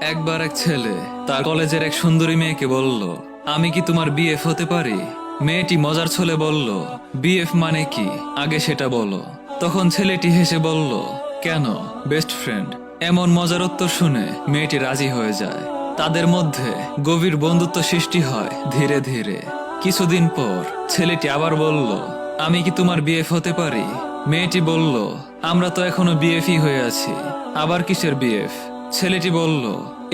একবার এক ছেলে তার কলেজের এক সুন্দরী মেয়েকে বলল, আমি কি তোমার বিএফ হতে পারি? মেয়েটি মজার ছলে বলল, বিএফ মানে কি, আগে সেটা বলো। তখন ছেলেটি হেসে বলল, কেন, বেস্ট ফ্রেন্ড। এমন মজার উত্তর শুনে মেয়েটি রাজি হয়ে যায়। তাদের মধ্যে গভীর বন্ধুত্ব সৃষ্টি হয় ধীরে ধীরে। কিছুদিন পর ছেলেটি আবার বলল, আমি কি তোমার বিএফ হতে পারি? মেয়েটি বলল, আমরা তো এখনো বিএফই হয়ে আছি, আবার কিসের বিএফ? ছেলেটি বলল,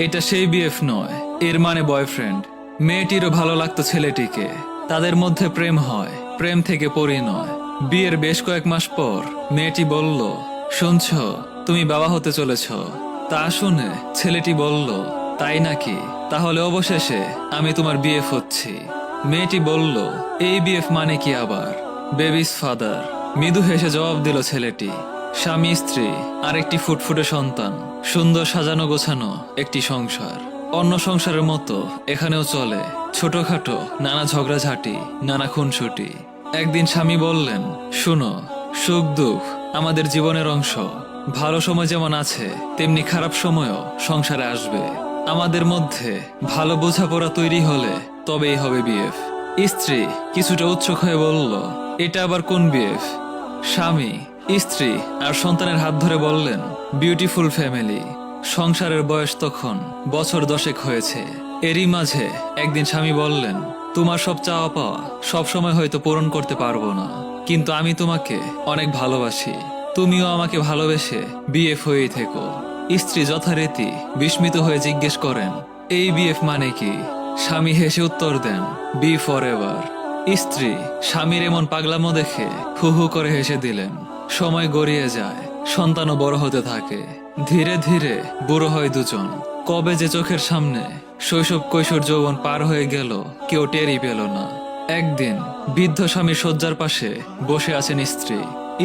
এটা সেই বিএফ নয়, এর মানে বয়ফ্রেন্ড। মেয়েটিরও ভালো লাগতো ছেলেটিকে। তাদের মধ্যে প্রেম হয়, প্রেম থেকে পরিণয়। বিয়ের বেশ কয়েক মাস পর মেয়েটি বলল, শুনছ, তুমি বাবা হতে চলেছ। তা শুনে ছেলেটি বলল, তাই নাকি? তাহলে অবশেষে আমি তোমার বিএফ হচ্ছি। মেয়েটি বলল, এই বিএফ মানে কি আবার? Babies father. মৃদু হেসে জবাব দিল ছেলেটি। স্বামী স্ত্রী আর একটি ফুটফুটে সন্তান, সুন্দর সাজানো গোছানো একটি সংসার। অন্য সংসারের মতো এখানেও চলে ছোটখাটো নানা ঝগড়াঝাটি, নানা খুনসুটি। একদিন স্বামী বললেন, শুনো, সুখ দুঃখ আমাদের জীবনের অংশ। ভালো সময় যেমন আছে, তেমনি খারাপ সময়ও সংসারে আসবে। আমাদের মধ্যে ভালো বোঝাপড়া তৈরি হলে তবেই হবে বিএফ। স্ত্রী কিছুটা উৎসুক হয়ে বলল, এটা আবার কোন বিএফ? স্বামী, স্ত্রী আর সন্তানের হাত ধরে বললেন, বিউটিফুল ফ্যামিলি। সংসারের বয়স তখন বছর 10 হয়েছে। এরই মাঝে একদিন স্বামী বললেন, তোমার সব চাওয়া পাওয়া সব সময় হয়তো পূরণ করতে পারবো না, কিন্তু আমি তোমাকে অনেক ভালোবাসি। তুমিও আমাকে ভালোবেসে বিএফ হয়েই থেকো। স্ত্রী যথারীতি বিস্মিত হয়ে জিজ্ঞেস করেন, এই বিএফ মানে কি? স্বামী হেসে উত্তর দেন, বি ফর এভার। স্ত্রী স্বামীর এমন পাগলামো দেখে হু হু করে হেসে দিলেন। সময় গড়িয়ে যায়, সন্তানও বড় হতে থাকে। ধীরে ধীরে বুড়ো হয় দুজন। কবে যে চোখের সামনে শৈশব কৈশোর যৌবন পার হয়ে গেল কেউ টেরই পেল না। একদিন বৃদ্ধ স্বামীর শয্যার পাশে বসে আছেন স্ত্রী।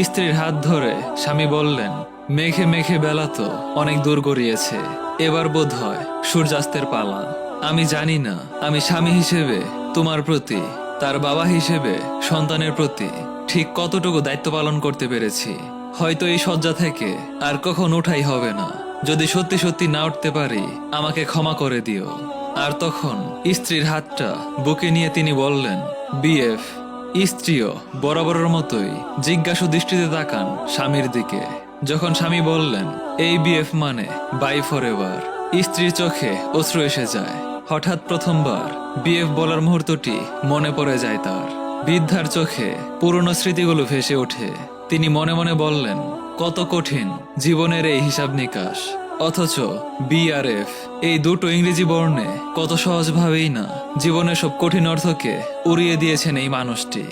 স্ত্রীর হাত ধরে স্বামী বললেন, মেঘে মেঘে বেলা তো অনেক দূর গড়িয়েছে, এবার বোধ হয় সূর্যাস্তের পালা। আমি জানি না আমি স্বামী হিসেবে তোমার প্রতি, তার বাবা হিসেবে সন্তানের প্রতি ঠিক কতটুকু দায়িত্ব পালন করতে পেরেছি। হয়তো এই শয্যা থেকে আর কখন উঠাই হবে না। যদি সত্যি সত্যি না উঠতে পারি, আমাকে ক্ষমা করে দিও। আর তখন স্ত্রীর হাতটা বুকে নিয়ে তিনি বললেন, বিএফ। স্ত্রীও বরাবরের মতোই জিজ্ঞাসু দৃষ্টিতে তাকান স্বামীর দিকে। যখন স্বামী বললেন, এই বিএফ মানে বাই ফর এভার, স্ত্রীর চোখে অশ্রু এসে যায়। হঠাৎ প্রথমবার বিএফ বলার মুহূর্তটি মনে পড়ে যায় তার। বৃদ্ধার চোখে পুরনো স্মৃতিগুলো ভেসে ওঠে। তিনি মনে মনে বললেন, কত কঠিন জীবনের এই হিসাব নিকাশ, অথচ বিআরএফ এই দুটো ইংরেজি বর্ণে কত সহজভাবেই না জীবনের সব কঠিন অর্থকে উড়িয়ে দিয়েছেন এই মানুষটি।